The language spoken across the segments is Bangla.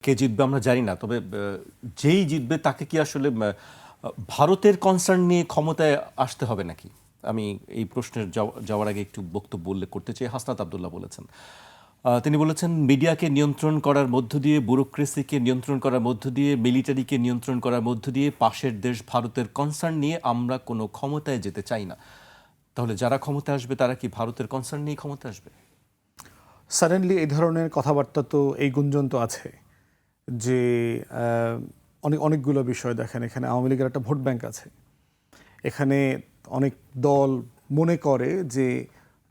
কে জিতবে আমরা জানি না, তবে যেই জিতবে তাকে কি আসলে ভারতের কনসার্ন নিয়ে ক্ষমতায় আসতে হবে নাকি? আমি এই প্রশ্নের যাওয়ার আগে একটু বক্তব্য উল্লেখ করতে চাই। হাসনাত আবদুল্লাহ বলেছেন, তিনি বলেছেন মিডিয়াকে নিয়ন্ত্রণ করার মধ্য দিয়ে, ব্যুরোক্রেসিকে নিয়ন্ত্রণ করার মধ্য দিয়ে, মিলিটারিকে নিয়ন্ত্রণ করার মধ্য দিয়ে পাশের দেশ ভারতের কনসার্ন নিয়ে আমরা কোনো ক্ষমতায় যেতে চাই না। তাহলে যারা ক্ষমতায় আসবে তারা কি ভারতের কনসার্ন নিয়ে ক্ষমতায় আসবে? সাডেনলি এই ধরনের কথাবার্তা তো, এই গুঞ্জন তো আছে যে অনেকগুলো বিষয় দেখেন। এখানে আওয়ামী লীগের একটা ভোট ব্যাংক আছে। এখানে অনেক দল মনে করে যে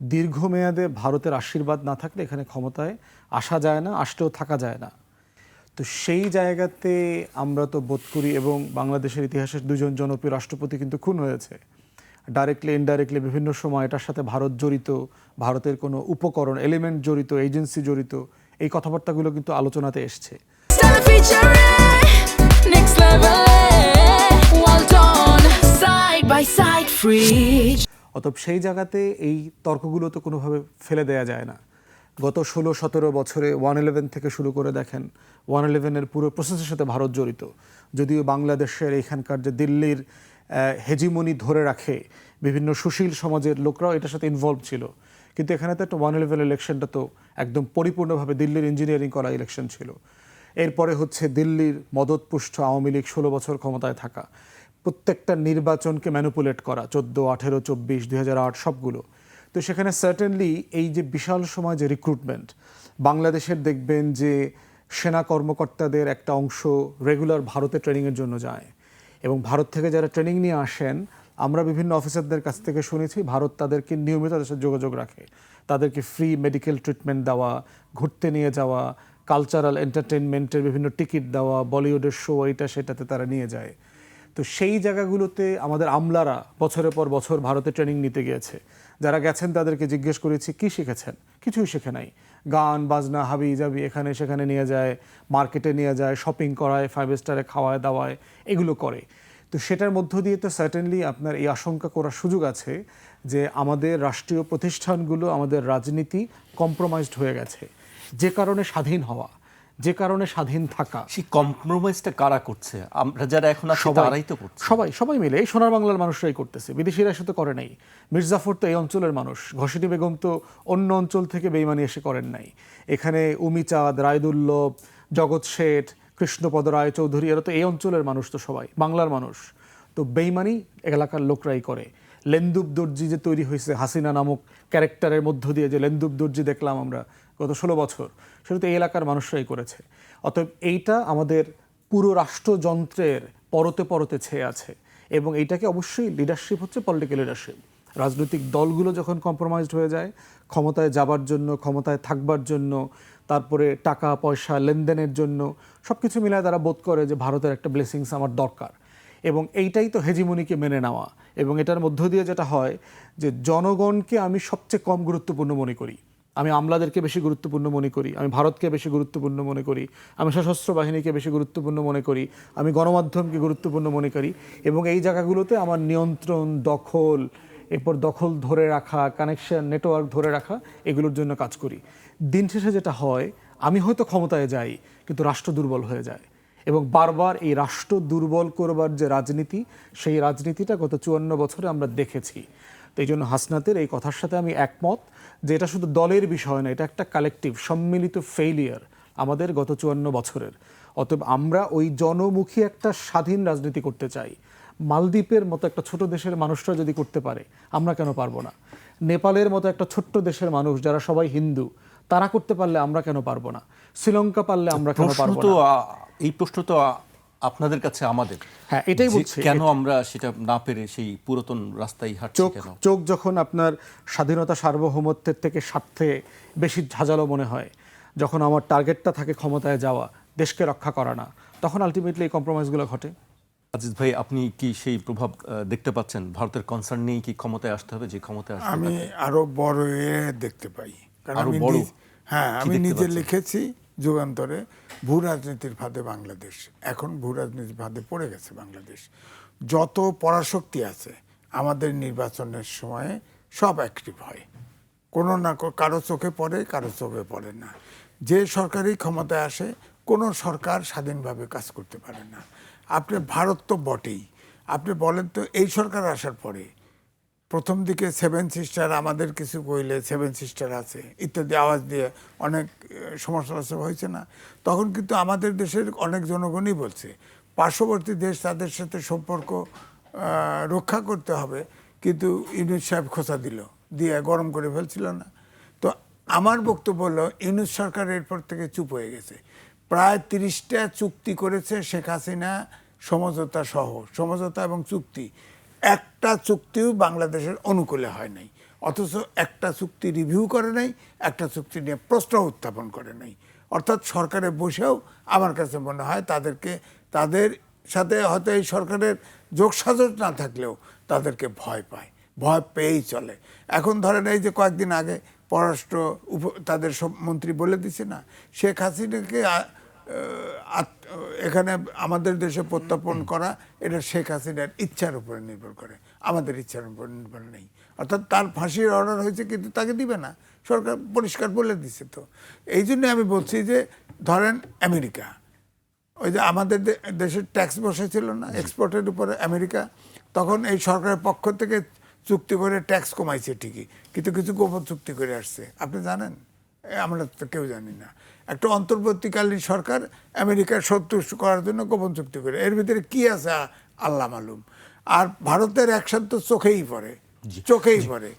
দীর্ঘমেয়াদে ভারতের আশীর্বাদ না থাকলে এখানে ক্ষমতায় আসা যায় না, আসলেও থাকা যায় না। তো সেই জায়গাতে আমরা তো বোধ করি, এবং বাংলাদেশের ইতিহাসের দুজন জনপ্রিয় রাষ্ট্রপতি কিন্তু খুন হয়েছে ডাইরেক্টলি ইনডাইরেক্টলি বিভিন্ন সময়। এটার সাথে ভারত জড়িত, ভারতের কোনো উপকরণ এলিমেন্ট জড়িত, এজেন্সি জড়িত, এই কথাবার্তাগুলো কিন্তু আলোচনাতে এসছে। অতএব সেই জায়গাতে এই তর্কগুলো তো কোনোভাবে ফেলে দেয়া যায় না। গত 16-17 বছরে 111 থেকে শুরু করে দেখেন, 111-এর পুরো প্রসেসের সাথে ভারত জড়িত। যদিও বাংলাদেশের এখানকার যে দিল্লির হেজিমনি ধরে রাখে বিভিন্ন সুশীল সমাজের লোকরাও এটার সাথে ইনভলভ ছিল, কিন্তু এখানে তো একটা 111 ইলেকশনটা তো একদম পরিপূর্ণভাবে দিল্লির ইঞ্জিনিয়ারিং করা ইলেকশন ছিল। এরপরে হচ্ছে দিল্লির মদতপুষ্ট আওয়ামী লীগ 16 বছর ক্ষমতায় থাকা, প্রত্যেকটা নির্বাচনকে ম্যানিপুলেট করা, 14, 18, 24, 2008 সবগুলো। তো সেখানে সার্টেনলি এই যে বিশাল সময় যে রিক্রুটমেন্ট, বাংলাদেশের দেখবেন যে সেনা কর্মকর্তাদের একটা অংশ রেগুলার ভারতে ট্রেনিংয়ের জন্য যায়, এবং ভারত থেকে যারা ট্রেনিং নিয়ে আসেন, আমরা বিভিন্ন অফিসারদের কাছ থেকে শুনেছি ভারত তাদেরকে নিয়মিত তাদের সাথে যোগাযোগ রাখে, তাদেরকে ফ্রি মেডিকেল ট্রিটমেন্ট দেওয়া, ঘুরতে নিয়ে যাওয়া, কালচারাল এন্টারটেনমেন্টের বিভিন্ন টিকিট দেওয়া, বলিউডের শো এটা সেটাতে তারা নিয়ে যায়। তো সেই জায়গাগুলোতে আমাদের আমলারা বছরের পর বছর ভারতে ট্রেনিং নিতে গিয়েছে। যারা গেছেন তাদেরকে জিজ্ঞেস করেছি কী শিখেছেন, কিছুই শেখে নাই। গান বাজনা হাবি জাবি এখানে সেখানে নিয়ে যায়, মার্কেটে নিয়ে যায়, শপিং করায়, 5 স্টারে খাওয়ায় দাওয়ায়, এগুলো করে। তো সেটার মধ্য দিয়ে তো সার্টেনলি আপনার এই আশঙ্কা করার সুযোগ আছে যে আমাদের রাষ্ট্রীয় প্রতিষ্ঠানগুলো, আমাদের রাজনীতি কম্প্রোমাইজড হয়ে গেছে। যে কারণে স্বাধীন হওয়া, যে কারণে স্বাধীন থাকা, সেই কম্প্রোমাইজটা কারা করছে? আমরা যারা এখন আছি তারাই তো করছে। সবাই মিলে এই সোনার বাংলার মানুষরাই করতেছে, বিদেশিরা এসে তো করে নাই। মির্জাফর তো এই অঞ্চলের মানুষ, ঘসিটি বেগম তো অন্য অঞ্চল থেকে বেইমানি এসে করেন নাই। এখানে উমিচাঁদ, রায়দুল্লভ, জগৎ শেঠ, কৃষ্ণপদ রায় চৌধুরী, এরা তো এই অঞ্চলের মানুষ, তো সবাই বাংলার মানুষ। তো বেইমানি এলাকার লোকরাই করে। লেন্দুব দর্জি যে তৈরি হয়েছে হাসিনা নামক ক্যারেক্টারের মধ্য দিয়ে, যে লেন্দুব দর্জি দেখলাম আমরা গত 16 বছর, সেটা তো এই এলাকার মানুষরাই করেছে। অতএব এইটা আমাদের পুরো রাষ্ট্রযন্ত্রের পরতে পরতে ছেয়ে আছে, এবং এইটাকে অবশ্যই লিডারশিপ হচ্ছে পলিটিক্যাল লিডারশিপ। রাজনৈতিক দলগুলো যখন কম্প্রোমাইজড হয়ে যায় ক্ষমতায় যাবার জন্য, ক্ষমতায় থাকবার জন্য, তারপরে টাকা পয়সা লেনদেনের জন্য, সব কিছু মিলায় তারা বোধ করে যে ভারতের একটা ব্লেসিংস আমার দরকার, এবং এইটাই তো হেজিমনিকে মেনে নেওয়া। এবং এটার মধ্য দিয়ে যেটা হয় যে জনগণকে আমি সবচেয়ে কম গুরুত্বপূর্ণ মনে করি, আমি আমলাদেরকে বেশি গুরুত্বপূর্ণ মনে করি, আমি ভারতকে বেশি গুরুত্বপূর্ণ মনে করি, আমি সশস্ত্র বাহিনীকে বেশি গুরুত্বপূর্ণ মনে করি, আমি গণমাধ্যমকে গুরুত্বপূর্ণ মনে করি, এবং এই জায়গাগুলোতে আমার নিয়ন্ত্রণ, দখল, এরপর দখল ধরে রাখা, কানেকশন, নেটওয়ার্ক ধরে রাখা, এগুলোর জন্য কাজ করি। দিন শেষে যেটা হয়, আমি হয়তো ক্ষমতায় যাই কিন্তু রাষ্ট্র দুর্বল হয়ে যায়, এবং বারবার এই রাষ্ট্র দুর্বল করবার যে রাজনীতি, সেই রাজনীতিটা গত 54 বছরে আমরা দেখেছি। তো এই জন্য হাসনাতের এই কথার সাথে আমি একমত যে এটা শুধু দলের বিষয় না, এটা একটা কালেকটিভ সম্মিলিত ফেইলিয়ার আমাদের গত 54 বছরের। অতএব আমরা ওই জনমুখী একটা স্বাধীন রাজনীতি করতে চাই। মালদ্বীপের মতো একটা ছোট দেশের মানুষরা যদি করতে পারে, আমরা কেন পারবো না? নেপালের মতো একটা ছোট্ট দেশের মানুষ যারা সবাই হিন্দু, তারা করতে পারলে আমরা কেন পারবো না? শ্রীলঙ্কা পারলে আমরা কেন পারবো না? এই প্রশ্ন তো আপনাদের কাছে আমাদের, হ্যাঁ এটাই বলছি, কেন আমরা সেটা না পেরে সেই পুরাতন রাস্তায় হাঁটছি কেন? চোখ যখন আপনার স্বাধীনতা সার্বভৌমত্বের থেকে স্বার্থে বেশি ঝাঁঝালো মনে হয়, যখন আমার টার্গেটটা থাকে ক্ষমতায় যাওয়া, দেশকে রক্ষা করা না, তখন আলটিমেটলি এই কম্প্রোমাইজগুলো ঘটে। আজিজ ভাই, আপনি কি সেই প্রভাব দেখতে পাচ্ছেন? ভারতের কনসার্ন নিয়ে কি ক্ষমতায় আসতে হবে? যে ক্ষমতায় আসতে আমি আরো বড় দেখতে পাই, কারণ আমি নিজে লিখেছি যুগান্তরে, ভূ রাজনীতির ফাঁদে বাংলাদেশ। এখন ভূ রাজনীতির ফাঁদে পড়ে গেছে বাংলাদেশ। যত পরাশক্তি আছে আমাদের নির্বাচনের সময়ে সব অ্যাক্টিভ হয়, কোনো না কারো চোখে পড়ে, কারো চোখে পড়ে না। যে সরকারি ক্ষমতায় আসে কোনো সরকার স্বাধীনভাবে কাজ করতে পারে না। আপনি ভারত তো বটেই, আপনি বলেন তো এই সরকার আসার পরে প্রথম দিকে 7 সিস্টার আমাদের কিছু কইলে 7 সিস্টার আছে ইত্যাদি আওয়াজ দিয়ে অনেক সমস্যা হয়েছে না, তখন কিন্তু আমাদের দেশের অনেক জনগণই বলছে পার্শ্ববর্তী দেশ তাদের সাথে সম্পর্ক রক্ষা করতে হবে, কিন্তু ইউনূস সাহেব খোঁচা দিল, দিয়ে গরম করে ফেলছিল না। তো আমার বক্তব্য হলো ইউনূস সরকার এরপর থেকে চুপ হয়ে গেছে। প্রায় 30টা চুক্তি করেছে শেখ হাসিনা, সমঝোতা সহ, সমঝোতা এবং চুক্তি, একটা চুক্তিও বাংলাদেশের অনুকূলে হয় নাই, অথচ একটা চুক্তি রিভিউ করে নাই, একটা চুক্তি নিয়ে প্রশ্ন উত্থাপন করে নাই। অর্থাৎ সরকারে বসেও আমার কাছে মনে হয় তাদের সাথে হয়তো এই সরকারের যোগসাজশ না থাকলেও তাদেরকে ভয় পায়, ভয় পেয়েই চলে। এখন ধরেন এই যে কয়েকদিন আগে পররাষ্ট্র তাদের সব মন্ত্রী বলে দিছে না, শেখ হাসিনাকে এখানে আমাদের দেশে প্রত্যাপন করা এটা শেখ হাসিনার ইচ্ছার উপরে নির্ভর করে, আমাদের ইচ্ছার উপর নির্ভর নেই। অর্থাৎ তার ফাঁসির অর্ডার হয়েছে কিন্তু তাকে দিবে না, সরকার পরিষ্কার বলে দিছে। তো এই জন্য আমি বলছি যে ধরেন আমেরিকা, ওই যে আমাদের দেশের ট্যাক্স বসেছিল না এক্সপোর্টের উপরে আমেরিকা, তখন এই সরকারের পক্ষ থেকে চুক্তি করে ট্যাক্স কমাইছে ঠিকই, কিন্তু কিছু গোপন চুক্তি করে আসছে, আপনি জানেন? আমরা তো কেউ জানি না। একটা অন্তর্বর্তীকালীন সরকার আমেরিকার সন্তুষ্ট করার জন্য গোপন চুক্তি করে, এর ভিতরে কি আছে আল্লাহ মালুম। আর ভারতের অ্যাকশন তো চোখেই পড়ে, চোখেই পড়ে।